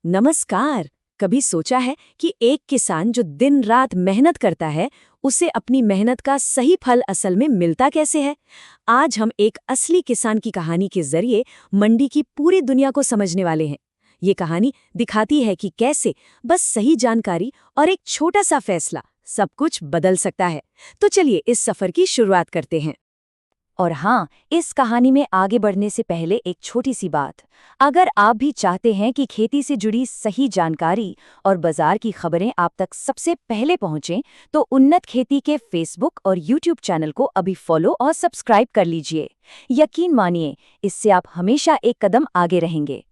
नमस्कार। कभी सोचा है कि एक किसान जो दिन रात मेहनत करता है, उसे अपनी मेहनत का सही फल असल में मिलता कैसे है? आज हम एक असली किसान की कहानी के जरिए मंडी की पूरी दुनिया को समझने वाले हैं। ये कहानी दिखाती है कि कैसे बस सही जानकारी और एक छोटा सा फैसला सब कुछ बदल सकता है। तो चलिए इस सफर की शुरुआत करते हैं। और हाँ, इस कहानी में आगे बढ़ने से पहले एक छोटी सी बात। अगर आप भी चाहते हैं कि खेती से जुड़ी सही जानकारी और बाजार की खबरें आप तक सबसे पहले पहुंचें, तो उन्नत खेती के फेसबुक और यूट्यूब चैनल को अभी फॉलो और सब्सक्राइब कर लीजिए। यकीन मानिए, इससे आप हमेशा एक कदम आगे रहेंगे।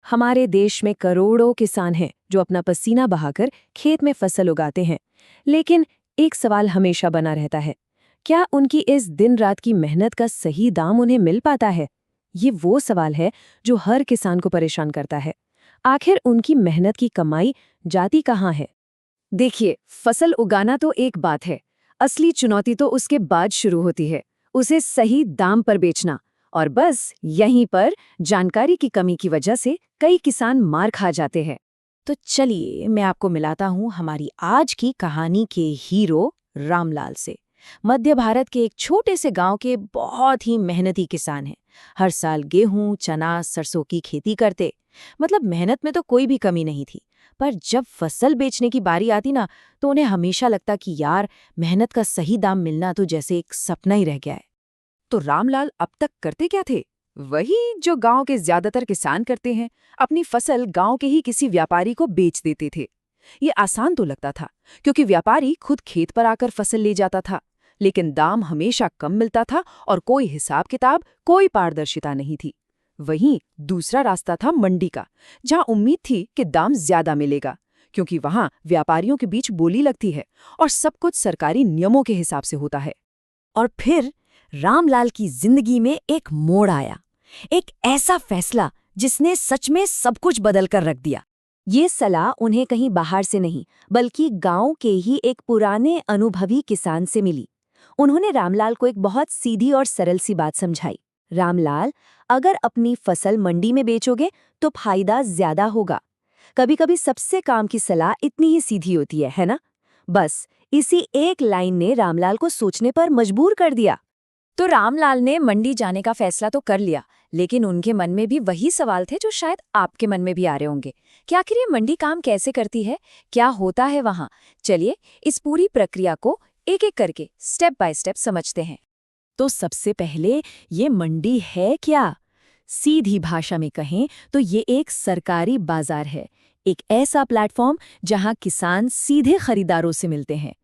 हमारे देश में करोड़ों किसान हैं जो अपना पसीना बहाकर खेत में फसल उगाते हैं। लेकिन एक सवाल हमेशा बना रहता है, क्या उनकी इस दिन रात की मेहनत का सही दाम उन्हें मिल पाता है? ये वो सवाल है जो हर किसान को परेशान करता है। आखिर उनकी मेहनत की कमाई जाती कहाँ है? देखिए, फसल उगाना तो एक बात है, असली चुनौती तो उसके बाद शुरू होती है, उसे सही दाम पर बेचना। और बस यहीं पर जानकारी की कमी की वजह से कई किसान मार खा जाते हैं। तो चलिए मैं आपको मिलाता हूँ हमारी आज की कहानी के हीरो रामलाल से। मध्य भारत के एक छोटे से गांव के बहुत ही मेहनती किसान हैं। हर साल गेहूं, चना, सरसों की खेती करते। मतलब मेहनत में तो कोई भी कमी नहीं थी। पर जब फसल बेचने की बारी आती ना, तो उन्हें हमेशा लगता कि यार, मेहनत का सही दाम मिलना तो जैसे एक सपना ही रह गया है। तो रामलाल अब तक करते क्या थे? वही जो गांव के ज्यादातर किसान करते हैं, अपनी फसल गांव के ही किसी व्यापारी को बेच देते थे। ये आसान तो लगता था, क्योंकि व्यापारी खुद खेत पर आकर फसल ले जाता था, लेकिन दाम हमेशा कम मिलता था और कोई हिसाब किताब, कोई पारदर्शिता नहीं थी। वहीं दूसरा रास्ता था मंडी का, जहां उम्मीद थी कि दाम ज्यादा मिलेगा, क्योंकि वहां व्यापारियों के बीच बोली लगती है और सब कुछ सरकारी नियमों के हिसाब से होता है। और फिर रामलाल की जिंदगी में एक मोड़ आया, एक ऐसा फैसला जिसने सच में सब कुछ बदल कर रख दिया। ये सलाह उन्हें कहीं बाहर से नहीं, बल्कि गांव के ही एक पुराने अनुभवी किसान से मिली। उन्होंने रामलाल को एक बहुत सीधी और सरल सी बात समझाई। रामलाल, अगर अपनी फसल मंडी में बेचोगे तो फायदा ज्यादा होगा। कभी-कभी सबसे काम की सलाह इतनी ही सीधी होती है ना? बस इसी एक लाइन ने रामलाल को सोचने पर मजबूर कर दिया। तो रामलाल ने मंडी जाने का फैसला तो कर लिया, लेकिन उनके मन में भी वही सवाल थे जो शायद आपके मन में भी आ रहे होंगे कि आखिर ये मंडी काम कैसे करती है, क्या होता है वहां। चलिए इस पूरी प्रक्रिया को एक एक करके स्टेप बाय स्टेप समझते हैं। तो सबसे पहले, ये मंडी है क्या? सीधी भाषा में कहें तो ये एक सरकारी बाजार है, एक ऐसा प्लेटफॉर्म जहां किसान सीधे खरीदारों से मिलते हैं।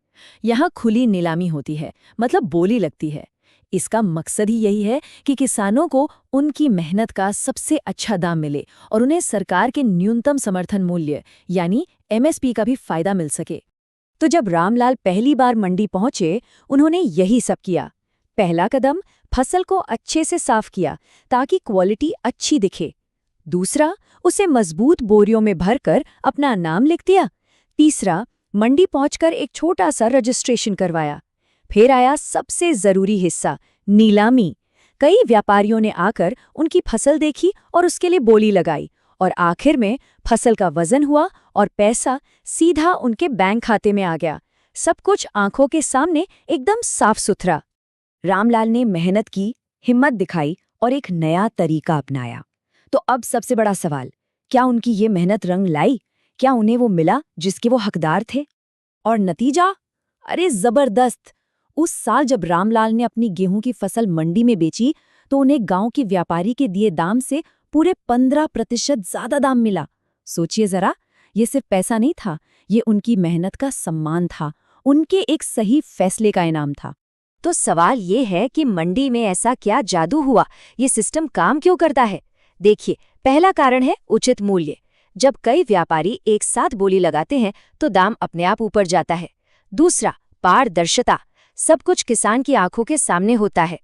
यहाँ खुली नीलामी होती है, मतलब बोली लगती है। इसका मकसद ही यही है कि किसानों को उनकी मेहनत का सबसे अच्छा दाम मिले और उन्हें सरकार के न्यूनतम समर्थन मूल्य यानी एमएसपी का भी फायदा मिल सके। तो जब रामलाल पहली बार मंडी पहुंचे, उन्होंने यही सब किया। पहला कदम, फसल को अच्छे से साफ किया ताकि क्वालिटी अच्छी दिखे। दूसरा, उसे मजबूत बोरियों में भरकर अपना नाम लिख दिया। तीसरा, मंडी पहुंचकर एक छोटा सा रजिस्ट्रेशन करवाया। फिर आया सबसे जरूरी हिस्सा, नीलामी। कई व्यापारियों ने आकर उनकी फसल देखी और उसके लिए बोली लगाई, और आखिर में फसल का वजन हुआ और पैसा सीधा उनके बैंक खाते में आ गया। सब कुछ आंखों के सामने एकदम साफ सुथरा। रामलाल ने मेहनत की, हिम्मत दिखाई और एक नया तरीका अपनाया। तो अब सबसे बड़ा सवाल, क्या उनकी ये मेहनत रंग लाई? क्या उन्हें वो मिला जिसके वो हकदार थे? और नतीजा? अरे जबरदस्त! उस साल जब रामलाल ने अपनी गेहूं की फसल मंडी में बेची, तो उन्हें गांव के व्यापारी के दिए दाम से पूरे 15% ज्यादा दाम मिला। सोचिए जरा, ये सिर्फ पैसा नहीं था, ये उनकी मेहनत का सम्मान था, उनके एक सही फैसले का इनाम था। तो सवाल ये है कि मंडी में ऐसा क्या जादू हुआ, ये सिस्टम काम क्यों करता है? देखिए, पहला कारण है उचित मूल्य। जब कई व्यापारी एक साथ बोली लगाते हैं तो दाम अपने आप ऊपर जाता है। दूसरा, पारदर्शिता, सब कुछ किसान की आंखों के सामने होता है।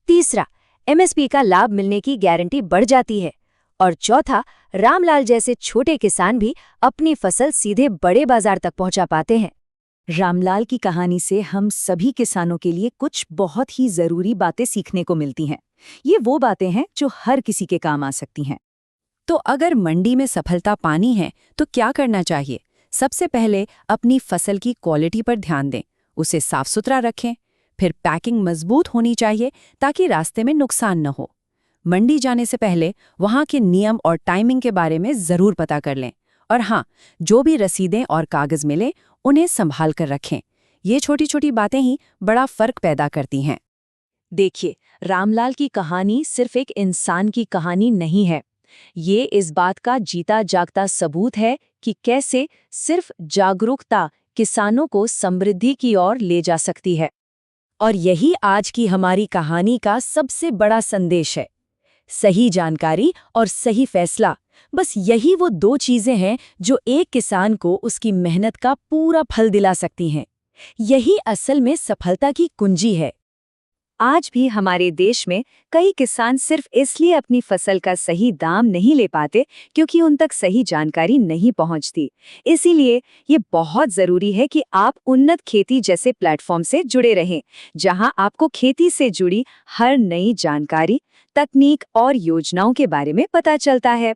तीसरा, एमएसपी का लाभ मिलने की गारंटी बढ़ जाती है। और चौथा, रामलाल जैसे छोटे किसान भी अपनी फसल सीधे बड़े बाजार तक पहुंचा पाते हैं। रामलाल की कहानी से हम सभी किसानों के लिए कुछ बहुत ही जरूरी बातें सीखने को मिलती हैं। ये वो बातें हैं जो हर किसी के काम आ सकती हैं। तो अगर मंडी में सफलता पानी है तो क्या करना चाहिए? सबसे पहले अपनी फसल की क्वालिटी पर ध्यान दें, उसे साफ सुथरा रखें। फिर पैकिंग मजबूत होनी चाहिए ताकि रास्ते में नुकसान न हो। मंडी जाने से पहले वहाँ के नियम और टाइमिंग के बारे में ज़रूर पता कर लें। और हाँ, जो भी रसीदें और कागज़ मिले उन्हें संभाल कर रखें। ये छोटी छोटी बातें ही बड़ा फर्क पैदा करती हैं। देखिए, रामलाल की कहानी सिर्फ एक इंसान की कहानी नहीं है। ये इस बात का जीता जागता सबूत है कि कैसे सिर्फ जागरूकता किसानों को समृद्धि की ओर ले जा सकती है। और यही आज की हमारी कहानी का सबसे बड़ा संदेश है। सही जानकारी और सही फैसला, बस यही वो दो चीजें हैं जो एक किसान को उसकी मेहनत का पूरा फल दिला सकती हैं। यही असल में सफलता की कुंजी है। आज भी हमारे देश में कई किसान सिर्फ इसलिए अपनी फसल का सही दाम नहीं ले पाते क्योंकि उन तक सही जानकारी नहीं पहुंचती। इसीलिए ये बहुत जरूरी है कि आप उन्नत खेती जैसे प्लेटफॉर्म से जुड़े रहें, जहां आपको खेती से जुड़ी हर नई जानकारी, तकनीक और योजनाओं के बारे में पता चलता है।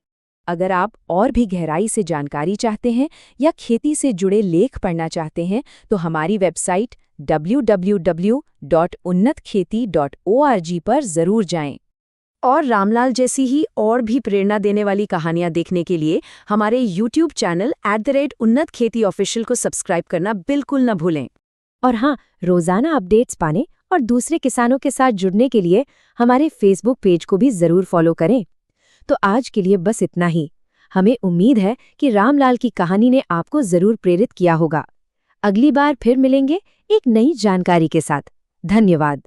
अगर आप और भी गहराई से जानकारी चाहते हैं या खेती से जुड़े लेख पढ़ना चाहते हैं तो हमारी वेबसाइट www.unnatkheti.org पर जरूर जाएं। और रामलाल जैसी ही और भी प्रेरणा देने वाली कहानियां देखने के लिए हमारे YouTube चैनल @उन्नत खेती ऑफिशियल को सब्सक्राइब करना बिल्कुल न भूलें। और हाँ, रोजाना अपडेट्स पाने और दूसरे किसानों के साथ जुड़ने के लिए हमारे फेसबुक पेज को भी जरूर फॉलो करें। तो आज के लिए बस इतना ही। हमें उम्मीद है कि रामलाल की कहानी ने आपको जरूर प्रेरित किया होगा। अगली बार फिर मिलेंगे एक नई जानकारी के साथ। धन्यवाद।